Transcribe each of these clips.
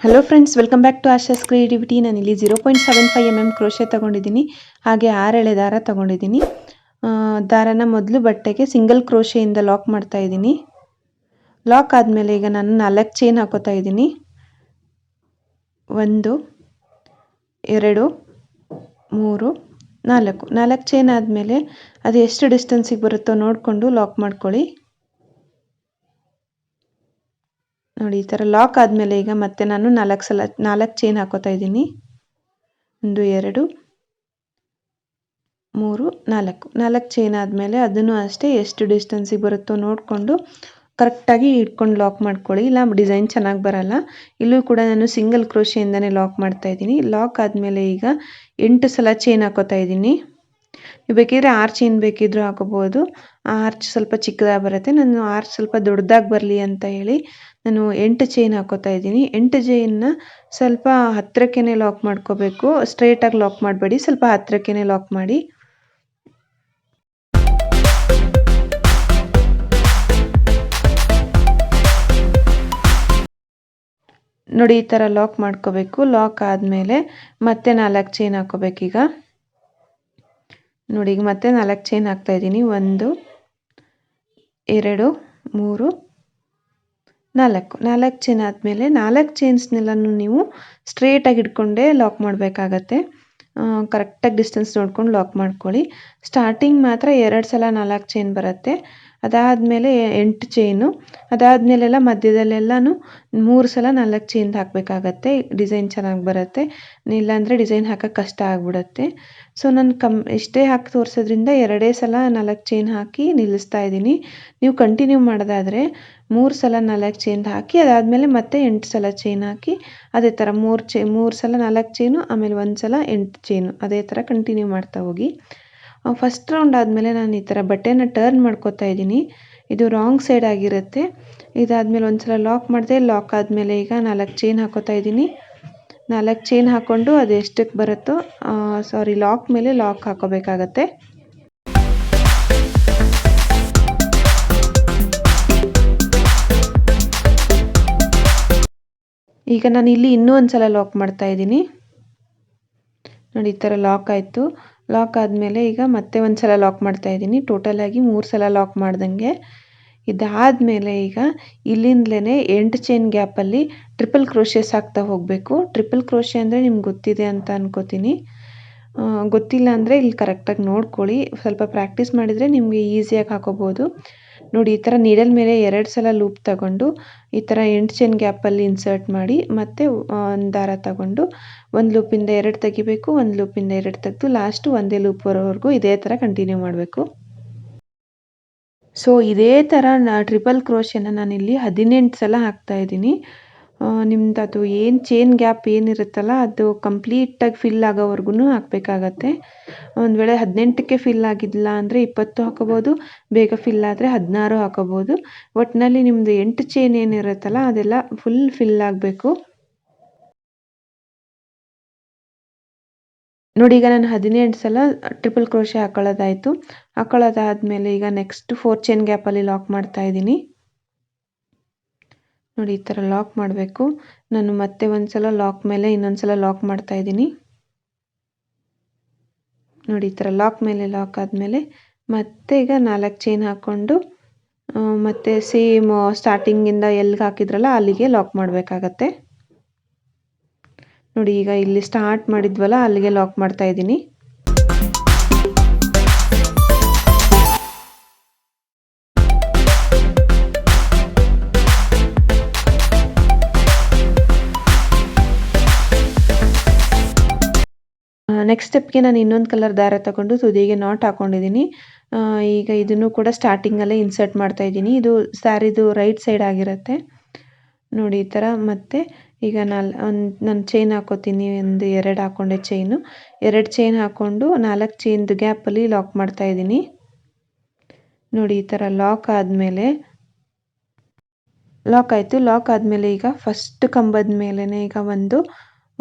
Hello friends, welcome back to ashascreativity. ನಾನು ಇಲ್ಲಿ 0.75 mm crochet ತಗೊಂಡಿದ್ದೀನಿ. ಹಾಗೆ 6 ಎಳೆ ದಾರ ತಗೊಂಡಿದ್ದೀನಿ. ದಾರನ ಮೊದಲು ಬಟ್ಟೆಗೆ ಸಿಂಗಲ್ ಕ್ರೋಶೆಯಿಂದ ಲಾಕ್ ಮಾಡ್ತಾ ಇದ್ದೀನಿ. ಲಾಕ್ ಆದಮೇಲೆ ಈಗ ನಾನು 4 ಚೈನ್ ಹಾಕೋತಾ ಇದ್ದೀನಿ. 1 2 3 4 ಚೈನ್ ಆದಮೇಲೆ ಅದು ಎಷ್ಟು ಡಿಸ್ಟೆನ್ಸಿಗೆ ಬರುತ್ತೋ ನೋಡಿಕೊಂಡು ಲಾಕ್ ಮಾಡ್ಕೊಳ್ಳಿ. ನೋಡಿ, ಈ ಥರ ಲಾಕ್ ಆದಮೇಲೆ ಈಗ ಮತ್ತೆ ನಾನು 4 ಚೈನ್ ಹಾಕೋತಾ ಇದ್ದೀನಿ. 1 2 3 4 ಚೈನ್ ಆದಮೇಲೆ ಅದನ್ನು ಅಷ್ಟೇ ಎಷ್ಟು ಡಿಸ್ಟೆನ್ಸಿಗೆ ಬರುತ್ತೋ ನೋಡಿಕೊಂಡು ಕರೆಕ್ಟಾಗಿ ಇಟ್ಕೊಂಡು ಲಾಕ್ ಮಾಡ್ಕೊಳ್ಳಿ, ಇಲ್ಲ ಡಿಸೈನ್ ಚೆನ್ನಾಗಿ ಬರಲ್ಲ. ಇಲ್ಲೂ ಕೂಡ ನಾನು ಸಿಂಗಲ್ ಕ್ರೋಶೆಯಿಂದನೇ ಲಾಕ್ ಮಾಡ್ತಾ ಇದ್ದೀನಿ. ಲಾಕ್ ಆದಮೇಲೆ ಈಗ 8 ಸಲ ಚೈನ್ ಹಾಕೋತಾ ಇದ್ದೀನಿ. ನೀವು ಬೇಕಿದ್ರೆ 6 ಚೈನ್ ಬೇಕಿದ್ರೂ ಹಾಕೋಬೋದು. ಆರ್ಚ್ ಸ್ವಲ್ಪ ಚಿಕ್ಕದಾಗಿ ಬರುತ್ತೆ. ನಾನು ಆರ್ಚ್ ಸ್ವಲ್ಪ ದೊಡ್ಡದಾಗಿ ಬರಲಿ ಅಂತ ಹೇಳಿ ನಾನು 8 ಚೈನ್ ಹಾಕೋತಾ ಇದ್ದೀನಿ. 8 ಚೈನ್ನ ಸ್ವಲ್ಪ ಹತ್ತಿರಕ್ಕೇ ಲಾಕ್ ಮಾಡ್ಕೋಬೇಕು. ಸ್ಟ್ರೇಟಾಗಿ ಲಾಕ್ ಮಾಡಬೇಡಿ, ಸ್ವಲ್ಪ ಹತ್ತಿರಕ್ಕೇ ಲಾಕ್ ಮಾಡಿ. ನೋಡಿ, ಈ ಥರ ಲಾಕ್ ಮಾಡ್ಕೋಬೇಕು. ಲಾಕ್ ಆದಮೇಲೆ ಮತ್ತೆ 4 ಚೈನ್ ಹಾಕೋಬೇಕೀಗ. ನೋಡಿ, ಈಗ ಮತ್ತೆ 4 ಚೈನ್ ಹಾಕ್ತಾ ಇದ್ದೀನಿ. 1 2 3 4 ಚೈನ್ ಆದಮೇಲೆ 4 ಚೈನ್ಸ್ನೆಲ್ಲನೂ ನೀವು ಸ್ಟ್ರೇಟಾಗಿ ಇಟ್ಕೊಂಡೇ ಲಾಕ್ ಮಾಡಬೇಕಾಗತ್ತೆ. ಕರೆಕ್ಟಾಗಿ ಡಿಸ್ಟೆನ್ಸ್ ನೋಡ್ಕೊಂಡು ಲಾಕ್ ಮಾಡ್ಕೊಳ್ಳಿ. ಸ್ಟಾರ್ಟಿಂಗ್ ಮಾತ್ರ 2 ಸಲ 4 ಚೈನ್ ಬರುತ್ತೆ. ಅದಾದಮೇಲೆ 8 ಚೈನು, ಅದಾದಮೇಲೆಲ್ಲ ಮಧ್ಯದಲ್ಲೆಲ್ಲನೂ 3 ಸಲ 4 ಚೈನ್ ಹಾಕಬೇಕಾಗತ್ತೆ. ಡಿಸೈನ್ ಚೆನ್ನಾಗಿ ಬರುತ್ತೆ. ಇಲ್ಲಾಂದರೆ ಡಿಸೈನ್ ಹಾಕೋಕ್ಕೆ ಕಷ್ಟ ಆಗಿಬಿಡುತ್ತೆ. ಸೊ ನಾನು ಇಷ್ಟೇ ಹಾಕಿ ತೋರಿಸೋದ್ರಿಂದ 2 ಸಲ 4 ಚೈನ್ ಹಾಕಿ ನಿಲ್ಲಿಸ್ತಾ ಇದ್ದೀನಿ. ನೀವು ಕಂಟಿನ್ಯೂ ಮಾಡೋದಾದರೆ 3 ಸಲ 4 ಚೈನ್ ಹಾಕಿ ಅದಾದಮೇಲೆ ಮತ್ತೆ 8 ಸಲ ಚೈನ್ ಹಾಕಿ ಅದೇ ಥರ 3 ಸಲ 4 ಚೈನು, ಆಮೇಲೆ 1 ಸಲ 8 ಚೈನು, ಅದೇ ಥರ ಕಂಟಿನ್ಯೂ ಮಾಡ್ತಾ ಹೋಗಿ. ಫಸ್ಟ್ ರೌಂಡ್ ಆದಮೇಲೆ ನಾನು ಈ ಥರ ಬಟ್ಟೆನ ಟರ್ನ್ ಮಾಡ್ಕೋತಾ ಇದ್ದೀನಿ. ಇದು ರಾಂಗ್ ಸೈಡ್ ಆಗಿರುತ್ತೆ. ಇದಾದಮೇಲೆ 1 ಸಲ ಲಾಕ್ ಮಾಡಿದೆ. ಲಾಕ್ ಆದಮೇಲೆ ಈಗ 4 ಚೈನ್ ಹಾಕೋತಾ ಇದ್ದೀನಿ. 4 ಚೈನ್ ಹಾಕ್ಕೊಂಡು ಅದು ಎಷ್ಟಕ್ಕೆ ಬರುತ್ತೋ ಲಾಕ್ ಮೇಲೆ ಲಾಕ್ ಹಾಕೋಬೇಕಾಗತ್ತೆ. ಈಗ ನಾನು ಇಲ್ಲಿ ಇನ್ನೂ ಒಂದು ಸಲ ಲಾಕ್ ಮಾಡ್ತಾ ಇದ್ದೀನಿ. ನೋಡಿ, ಈ ಥರ ಲಾಕ್ ಆಯಿತು. ಲಾಕ್ ಆದಮೇಲೆ ಈಗ ಮತ್ತೆ 1 ಸಲ ಲಾಕ್ ಮಾಡ್ತಾ ಇದ್ದೀನಿ. ಟೋಟಲಾಗಿ 3 ಸಲ ಲಾಕ್ ಮಾಡ್ದಂಗೆ. ಇದಾದಮೇಲೆ ಈಗ ಇಲ್ಲಿಂದಲೇ 8 ಚೈನ್ ಗ್ಯಾಪಲ್ಲಿ ಟ್ರಿಪಲ್ ಕ್ರೋಶೆಸ್ ಹಾಕ್ತಾ ಹೋಗಬೇಕು. ಟ್ರಿಪಲ್ ಕ್ರೋಶೆ ಅಂದರೆ ನಿಮ್ಗೆ ಗೊತ್ತಿದೆ ಅಂತ ಅನ್ಕೋತೀನಿ. ಗೊತ್ತಿಲ್ಲ ಅಂದರೆ ಇಲ್ಲಿ ಕರೆಕ್ಟಾಗಿ ನೋಡ್ಕೊಳ್ಳಿ. ಸ್ವಲ್ಪ ಪ್ರಾಕ್ಟೀಸ್ ಮಾಡಿದರೆ ನಿಮಗೆ ಈಸಿಯಾಗಿ ಹಾಕೋಬೋದು. ನೋಡಿ, ಈ ಥರ ನೀಡಲ್ ಮೇಲೆ 2 ಸಲ ಲೂಪ್ ತಗೊಂಡು ಈ ಥರ 8 ಚೈನ್ ಗ್ಯಾಪಲ್ಲಿ ಇನ್ಸರ್ಟ್ ಮಾಡಿ ಮತ್ತೆ ಒಂದು ದಾರ ತಗೊಂಡು 1 ಲೂಪಿಂದ 2 ತೆಗಿಬೇಕು, 1 ಲೂಪಿಂದ 2 ತೆಗೆದು ಲಾಸ್ಟು ಒಂದೇ ಲೂಪ್ ಬರೋವರೆಗೂ ಇದೇ ಥರ ಕಂಟಿನ್ಯೂ ಮಾಡಬೇಕು. ಸೊ ಇದೇ ಥರ ಟ್ರಿಪಲ್ ಕ್ರೋಶೆನ ನಾನಿಲ್ಲಿ 18 ಸಲ ಹಾಕ್ತಾ ಇದ್ದೀನಿ. ನಿಮ್ದು ಅದು ಏನು ಚೈನ್ ಗ್ಯಾಪ್ ಏನಿರುತ್ತಲ್ಲ ಅದು ಕಂಪ್ಲೀಟಾಗಿ ಫಿಲ್ ಆಗೋವರೆಗೂ ಹಾಕಬೇಕಾಗತ್ತೆ. ಒಂದು ವೇಳೆ 18ಕ್ಕೆ ಫಿಲ್ ಆಗಿಲ್ಲ ಅಂದರೆ 20 ಹಾಕೋಬೋದು, ಬೇಗ ಫಿಲ್ ಆದರೆ 16 ಹಾಕೋಬೋದು. ಒಟ್ಟಿನಲ್ಲಿ ನಿಮ್ಮದು 8 ಚೈನ್ ಏನಿರುತ್ತಲ್ಲ ಅದೆಲ್ಲ ಫುಲ್ ಫಿಲ್ ಆಗಬೇಕು. ನೋಡಿ, ಈಗ ನಾನು 18 ಸಲ ಟ್ರಿಪಲ್ ಕ್ರೋಶೆ ಹಾಕೊಳ್ಳೋದಾಯಿತು. ಹಾಕೊಳ್ಳೋದಾದಮೇಲೆ ಈಗ ನೆಕ್ಸ್ಟ್ 4 ಚೈನ್ ಗ್ಯಾಪಲ್ಲಿ ಲಾಕ್ ಮಾಡ್ತಾ ಇದ್ದೀನಿ. ನೋಡಿ, ಈ ಥರ ಲಾಕ್ ಮಾಡಬೇಕು. ನಾನು ಮತ್ತೆ 1 ಸಲ ಲಾಕ್ ಮೇಲೆ ಇನ್ನೊಂದು ಸಲ ಲಾಕ್ ಮಾಡ್ತಾ ಇದ್ದೀನಿ. ನೋಡಿ, ಈ ಥರ ಲಾಕ್ ಮೇಲೆ ಲಾಕ್ ಆದಮೇಲೆ ಮತ್ತೆ ಈಗ 4 ಚೈನ್ ಹಾಕ್ಕೊಂಡು ಮತ್ತೆ ಸೇಮ್ ಸ್ಟಾರ್ಟಿಂಗಿಂದ ಎಲ್ಲಿಗೆ ಹಾಕಿದ್ರಲ್ಲ ಅಲ್ಲಿಗೆ ಲಾಕ್ ಮಾಡಬೇಕಾಗತ್ತೆ. ನೋಡಿ, ಈಗ ಇಲ್ಲಿ ಸ್ಟಾರ್ಟ್ ಮಾಡಿದ್ವಲ್ಲ ಅಲ್ಲಿಗೆ ಲಾಕ್ ಮಾಡ್ತಾ ಇದ್ದೀನಿ. ನೆಕ್ಸ್ಟ್ ಸ್ಟೆಪ್ಗೆ ನಾನು ಇನ್ನೊಂದು ಕಲರ್ ದಾರ ತಗೊಂಡು ತುದಿಗೆ ನಾಟ್ ಹಾಕ್ಕೊಂಡಿದ್ದೀನಿ. ಈಗ ಇದನ್ನು ಕೂಡ ಸ್ಟಾರ್ಟಿಂಗಲ್ಲೇ ಇನ್ಸರ್ಟ್ ಮಾಡ್ತಾ ಇದ್ದೀನಿ. ಇದು ಸ್ಯಾರಿದು ರೈಟ್ ಸೈಡ್ ಆಗಿರುತ್ತೆ. ನೋಡಿ, ಈ ಥರ ಮತ್ತೆ ಈಗ ನಾನು ಚೈನ್ ಹಾಕೋತೀನಿ. 1 2 ಹಾಕ್ಕೊಂಡೆ ಚೈನು. 2 ಚೈನ್ ಹಾಕ್ಕೊಂಡು 4 ಚೈನ್ದು ಗ್ಯಾಪಲ್ಲಿ ಲಾಕ್ ಮಾಡ್ತಾ ಇದ್ದೀನಿ. ನೋಡಿ, ಈ ಥರ ಲಾಕ್ ಆದಮೇಲೆ ಲಾಕ್ ಆಯಿತು. ಲಾಕ್ ಆದಮೇಲೆ ಈಗ ಫಸ್ಟ್ ಕಂಬದ ಮೇಲೇ ಈಗ ಒಂದು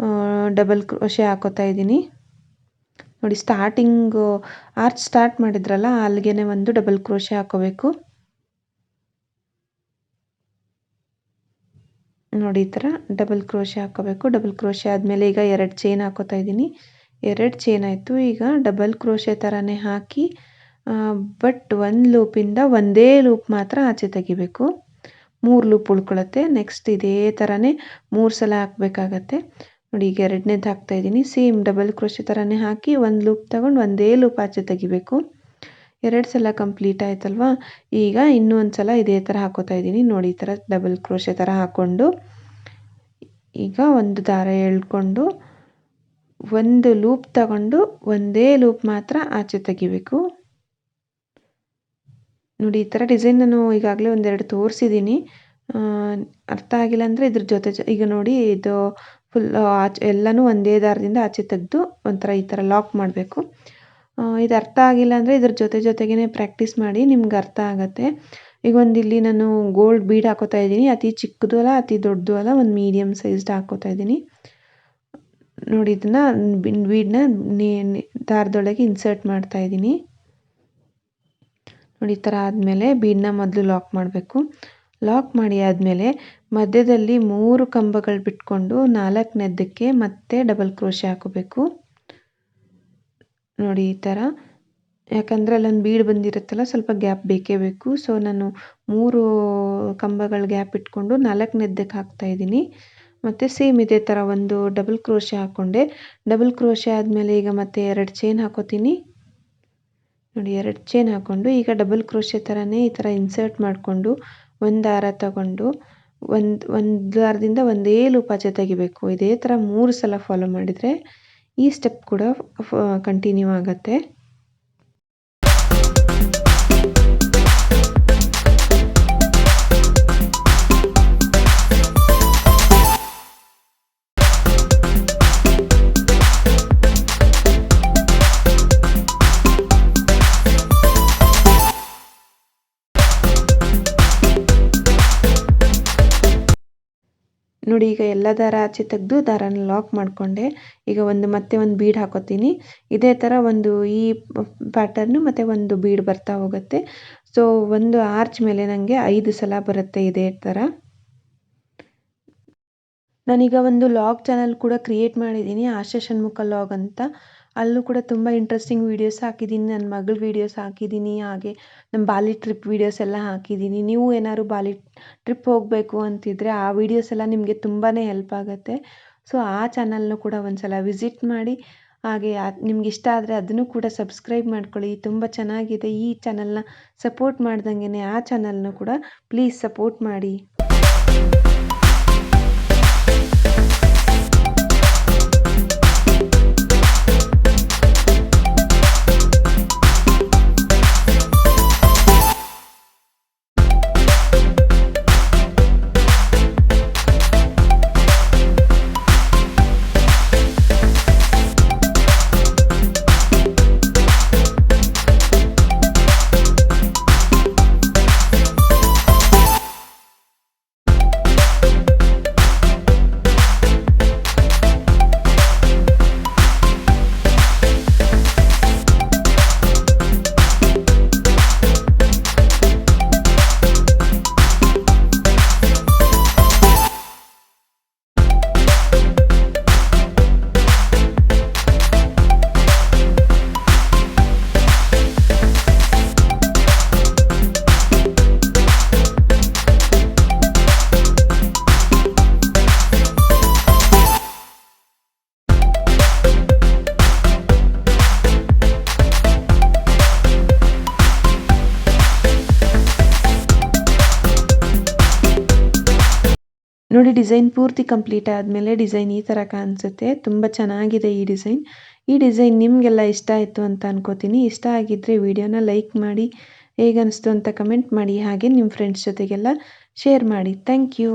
ಡಬಲ್ ಕ್ರೋಶೆ ಹಾಕೋತಾ ಇದ್ದೀನಿ. ನೋಡಿ, ಸ್ಟಾರ್ಟಿಂಗು ಆರ್ಚ್ ಸ್ಟಾರ್ಟ್ ಮಾಡಿದ್ರಲ್ಲ ಅಲ್ಲಿಗೆ ಒಂದು ಡಬಲ್ ಕ್ರೋಶೆ ಹಾಕೋಬೇಕು. ನೋಡಿ ಈ ಥರ ಡಬಲ್ ಕ್ರೋಶೆ ಹಾಕೋಬೇಕು. ಡಬಲ್ ಕ್ರೋಶೆ ಆದಮೇಲೆ ಈಗ 2 ಚೈನ್ ಹಾಕೋತಾ ಇದ್ದೀನಿ. 2 ಚೈನ್ ಆಯಿತು. ಈಗ ಡಬಲ್ ಕ್ರೋಶೆ ಥರನೇ ಹಾಕಿ ಬಟ್ ಒಂದು ಲೂಪಿಂದ ಒಂದೇ ಲೂಪ್ ಮಾತ್ರ ಆಚೆ ತೆಗಿಬೇಕು. 3 ಲೂಪ್ ಉಳ್ಕೊಳ್ಳುತ್ತೆ. ನೆಕ್ಸ್ಟ್ ಇದೇ ಥರನೇ 3 ಸಲ ಹಾಕಬೇಕಾಗತ್ತೆ. ನೋಡಿ ಈಗ 2ನೇದು ಹಾಕ್ತಾ ಇದ್ದೀನಿ. ಸೇಮ್ ಡಬಲ್ ಕ್ರೋಶೆ ಥರನೇ ಹಾಕಿ ಒಂದು ಲೂಪ್ ತಗೊಂಡು ಒಂದೇ ಲೂಪ್ ಆಚೆ ತೆಗಿಬೇಕು. 2 ಸಲ ಕಂಪ್ಲೀಟ್ ಆಯ್ತಲ್ವಾ. ಈಗ ಇನ್ನೂ ಒಂದು ಸಲ ಇದೇ ಥರ ಹಾಕೋತಾ ಇದ್ದೀನಿ. ನೋಡಿ ಈ ಥರ ಡಬಲ್ ಕ್ರೋಶೆ ಥರ ಹಾಕ್ಕೊಂಡು ಈಗ ಒಂದು ದಾರ ಎಳ್ಕೊಂಡು ಒಂದು ಲೂಪ್ ತಗೊಂಡು ಒಂದೇ ಲೂಪ್ ಮಾತ್ರ ಆಚೆ ತೆಗಿಬೇಕು. ನೋಡಿ ಈ ಥರ ಡಿಸೈನ್ ನಾನು ಈಗಾಗಲೇ ಒಂದೆರಡು ತೋರಿಸಿದ್ದೀನಿ. ಅರ್ಥ ಆಗಿಲ್ಲ ಅಂದರೆ ಇದ್ರ ಜೊತೆ ಈಗ ನೋಡಿ ಇದು ಫುಲ್ ಆಚೆ ಎಲ್ಲನೂ ಒಂದೇ ದಾರದಿಂದ ಆಚೆ ತೆಗೆದು ಒಂಥರ ಈ ಥರ ಲಾಕ್ ಮಾಡಬೇಕು. ಇದು ಅರ್ಥ ಆಗಿಲ್ಲ ಅಂದರೆ ಇದ್ರ ಜೊತೆಗೇ ಪ್ರಾಕ್ಟೀಸ್ ಮಾಡಿ, ನಿಮ್ಗೆ ಅರ್ಥ ಆಗುತ್ತೆ. ಈಗ ಇಲ್ಲಿ ನಾನು ಗೋಲ್ಡ್ ಬೀಡ್ ಹಾಕೋತಾ ಇದ್ದೀನಿ. ಅತಿ ಚಿಕ್ಕದು ಅಲ್ಲ ಅತಿ ದೊಡ್ಡದು ಅಲ್ಲ, ಒಂದು ಮೀಡಿಯಮ್ ಸೈಜ್ಡ್ ಹಾಕೋತಾ ಇದ್ದೀನಿ. ನೋಡಿ ಇದನ್ನು ಬೀಡನ್ನ ದಾರದೊಳಗೆ ಇನ್ಸರ್ಟ್ ಮಾಡ್ತಾ ಇದ್ದೀನಿ. ನೋಡಿ ಈ ಥರ ಆದಮೇಲೆ ಬೀಡನ್ನ ಮೊದಲು ಲಾಕ್ ಮಾಡಬೇಕು. ಲಾಕ್ ಮಾಡಿ ಆದಮೇಲೆ ಮಧ್ಯದಲ್ಲಿ 3 ಕಂಬಗಳು ಬಿಟ್ಕೊಂಡು 4ನೇದಕ್ಕೆ ಮತ್ತೆ ಡಬಲ್ ಕ್ರೋಶೆ ಹಾಕೋಬೇಕು. ನೋಡಿ ಈ ಥರ, ಯಾಕಂದರೆ ಅಲ್ಲೊಂದು ಬೀಡ್ ಬಂದಿರುತ್ತಲ್ಲ, ಸ್ವಲ್ಪ ಗ್ಯಾಪ್ ಬೇಕೇ ಬೇಕು. ಸೊ ನಾನು 3 ಕಂಬಗಳ ಗ್ಯಾಪ್ ಇಟ್ಕೊಂಡು 4ನೇದಕ್ಕೆ ಹಾಕ್ತಾ ಇದ್ದೀನಿ. ಮತ್ತು ಸೇಮ್ ಇದೇ ಥರ ಒಂದು ಡಬಲ್ ಕ್ರೋಶೆ ಹಾಕ್ಕೊಂಡೆ. ಡಬಲ್ ಕ್ರೋಶೆ ಆದಮೇಲೆ ಈಗ ಮತ್ತೆ 2 ಚೈನ್ ಹಾಕೋತೀನಿ. ನೋಡಿ 2 ಚೈನ್ ಹಾಕ್ಕೊಂಡು ಈಗ ಡಬಲ್ ಕ್ರೋಶೆ ಥರನೇ ಈ ಥರ ಇನ್ಸರ್ಟ್ ಮಾಡಿಕೊಂಡು ಒಂದು ದಾರ ತಗೊಂಡು ಒಂದು ದಾರದಿಂದ ಒಂದೇ ಲೂಪ್ ಆಚೆ ತೆಗಿಬೇಕು. ಇದೇ ಥರ 3 ಸಲ ಫಾಲೋ ಮಾಡಿದರೆ ಈ ಸ್ಟೆಪ್ ಕೂಡ ಕಂಟಿನ್ಯೂ ಆಗುತ್ತೆ. ನೋಡಿ ಈಗ ಎಲ್ಲ ದಾರ ಆಚೆ ತೆಗೆದು ದಾರನ ಲಾಕ್ ಮಾಡಿಕೊಂಡೆ. ಈಗ ಮತ್ತೆ ಒಂದು ಬೀಡ್ ಹಾಕೋತೀನಿ. ಇದೇ ಥರ ಒಂದು ಈ ಪ್ಯಾಟರ್ನು ಮತ್ತು ಒಂದು ಬೀಡ್ ಬರ್ತಾ ಹೋಗುತ್ತೆ. ಸೊ ಒಂದು ಆರ್ಚ್ ಮೇಲೆ ನನಗೆ 5 ಸಲ ಬರುತ್ತೆ ಇದೇ ಥರ. ನಾನೀಗ ಒಂದು ಲಾಗ್ ಚಾನಲ್ ಕೂಡ ಕ್ರಿಯೇಟ್ ಮಾಡಿದ್ದೀನಿ, ಆಶಾ ಷಣ್ಮುಖ ಲಾಗ್ ಅಂತ. ಅಲ್ಲೂ ಕೂಡ ತುಂಬ ಇಂಟ್ರೆಸ್ಟಿಂಗ್ ವೀಡಿಯೋಸ್ ಹಾಕಿದ್ದೀನಿ. ನನ್ನ ಮಗಳ ವೀಡಿಯೋಸ್ ಹಾಕಿದ್ದೀನಿ, ಹಾಗೆ ನಮ್ಮ ಬಾಲಿ ಟ್ರಿಪ್ ವೀಡಿಯೋಸ್ ಎಲ್ಲ ಹಾಕಿದ್ದೀನಿ. ನೀವು ಏನಾದ್ರು ಬಾಲಿ ಟ್ರಿಪ್ ಹೋಗಬೇಕು ಅಂತಿದ್ರೆ ಆ ವೀಡಿಯೋಸ್ ಎಲ್ಲ ನಿಮಗೆ ತುಂಬಾ ಹೆಲ್ಪ್ ಆಗುತ್ತೆ. ಸೊ ಆ ಚಾನಲ್ನು ಕೂಡ ಒಂದು ಸಲ ವಿಸಿಟ್ ಮಾಡಿ. ಹಾಗೆ ನಿಮ್ಗೆ ಇಷ್ಟ ಆದರೆ ಅದನ್ನು ಕೂಡ ಸಬ್ಸ್ಕ್ರೈಬ್ ಮಾಡ್ಕೊಳ್ಳಿ. ತುಂಬ ಚೆನ್ನಾಗಿದೆ. ಈ ಚಾನಲ್ನ ಸಪೋರ್ಟ್ ಮಾಡ್ದಂಗೆ ಆ ಚಾನಲ್ನು ಕೂಡ ಪ್ಲೀಸ್ ಸಪೋರ್ಟ್ ಮಾಡಿ. ನೋಡಿ ಡಿಸೈನ್ ಪೂರ್ತಿ ಕಂಪ್ಲೀಟ್ ಆದಮೇಲೆ ಡಿಸೈನ್ ಈ ಥರ ಕಾಣಿಸುತ್ತೆ. ತುಂಬ ಚೆನ್ನಾಗಿದೆ ಈ ಡಿಸೈನ್. ಈ ಡಿಸೈನ್ ನಿಮಗೆಲ್ಲ ಇಷ್ಟ ಆಯಿತು ಅಂತ ಅನ್ಕೋತೀನಿ. ಇಷ್ಟ ಆಗಿದ್ದರೆ ವಿಡಿಯೋನ ಲೈಕ್ ಮಾಡಿ, ಹೇಗನ್ನಿಸ್ತು ಅಂತ ಕಮೆಂಟ್ ಮಾಡಿ, ಹಾಗೆ ನಿಮ್ಮ ಫ್ರೆಂಡ್ಸ್ ಜೊತೆಗೆಲ್ಲ ಶೇರ್ ಮಾಡಿ. Thank you.